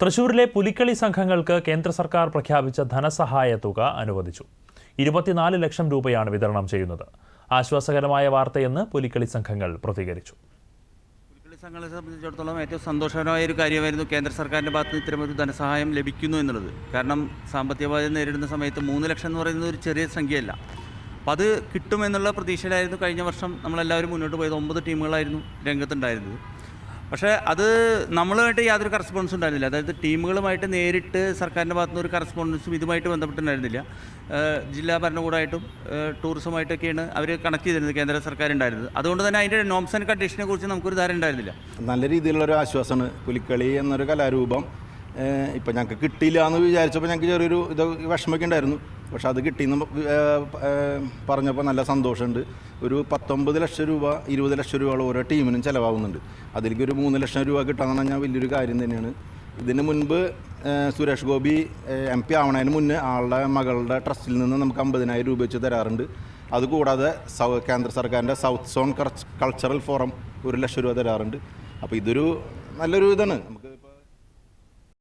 തൃശൂരിലെ പുലിക്കളി സംഘങ്ങൾക്ക് കേന്ദ്ര സർക്കാർ പ്രഖ്യാപിച്ച ധനസഹായ തുക അനുവദിച്ചു. 24 ലക്ഷം രൂപയാണ് വിതരണം ചെയ്യുന്നത്. ആശ്വാസകരമായ വാർത്തയെന്ന് പുലിക്കളി സംഘങ്ങൾ പ്രതികരിച്ചു. പുലിക്കളി സംഘങ്ങളെ സംബന്ധിച്ചിടത്തോളം ഏറ്റവും സന്തോഷകരമായ ഒരു കാര്യമായിരുന്നു കേന്ദ്ര സർക്കാരിൻ്റെ ഭാഗത്ത് നിന്ന് ഇത്തരമൊരു ധനസഹായം ലഭിക്കുന്നു എന്നുള്ളത്. കാരണം സാമ്പത്തിക ബാധ്യത നേരിടുന്ന സമയത്ത് 3 ലക്ഷം എന്ന് പറയുന്നത് ഒരു ചെറിയ സംഖ്യയല്ല. അപ്പോൾ അത് കിട്ടുമെന്നുള്ള പ്രതീക്ഷയിലായിരുന്നു കഴിഞ്ഞ വർഷം നമ്മളെല്ലാവരും മുന്നോട്ട് പോയത്. 9 ടീമുകളായിരുന്നു രംഗത്തുണ്ടായിരുന്നത്. പക്ഷേ അത് നമ്മളുമായിട്ട് യാതൊരു കറസ്പോണ്ടൻസും ഉണ്ടായിരുന്നില്ല. അതായത് ടീമുകളുമായിട്ട് നേരിട്ട് സർക്കാരിൻ്റെ ഭാഗത്തുനിന്ന് ഒരു കറസ്പോണ്ടൻസും ഇതുമായിട്ട് ബന്ധപ്പെട്ടുണ്ടായിരുന്നില്ല. ജില്ലാ ഭരണകൂടമായിട്ടും ടൂറിസമായിട്ടൊക്കെയാണ് അവർ കണക്ട് ചെയ്തിരുന്നത് കേന്ദ്ര സർക്കാർ ഉണ്ടായിരുന്നത്. അതുകൊണ്ട് തന്നെ അതിൻ്റെ നോംസ് ആൻഡ് കണ്ടീഷനെ കുറിച്ച് നമുക്കൊരു ധാരണ ഉണ്ടായിരുന്നില്ല. നല്ല രീതിയിലുള്ളൊരു ആശ്വാസമാണ് പുലിക്കളി എന്നൊരു കലാരൂപം. ഇപ്പം ഞങ്ങൾക്ക് കിട്ടിയില്ല എന്ന് വിചാരിച്ചപ്പോൾ ഞങ്ങൾക്ക് ചെറിയൊരു വിഷമമൊക്കെ ഉണ്ടായിരുന്നു. പക്ഷെ അത് കിട്ടിയെന്ന് പറഞ്ഞപ്പോൾ നല്ല സന്തോഷമുണ്ട്. ഒരു 19 ലക്ഷം രൂപ 20 ലക്ഷം രൂപയോളം ഓരോ ടീമിനും ചിലവാകുന്നുണ്ട്. അതിലേക്ക് ഒരു 3 ലക്ഷം രൂപ കിട്ടാന്ന് പറഞ്ഞാൽ വലിയൊരു കാര്യം തന്നെയാണ്. ഇതിന് മുൻപ് സുരേഷ് ഗോപി MP ആവണതിന് മുന്നേ ആളുടെ മകളുടെ ട്രസ്റ്റിൽ നിന്ന് നമുക്ക് 50,000 രൂപ വെച്ച് തരാറുണ്ട്. അതുകൂടാതെ കേന്ദ്ര സർക്കാരിൻ്റെ സൗത്ത് സോൺ കൾച്ചറൽ ഫോറം 1 ലക്ഷം രൂപ തരാറുണ്ട്. അപ്പോൾ ഇതൊരു നല്ലൊരു ഇതാണ്.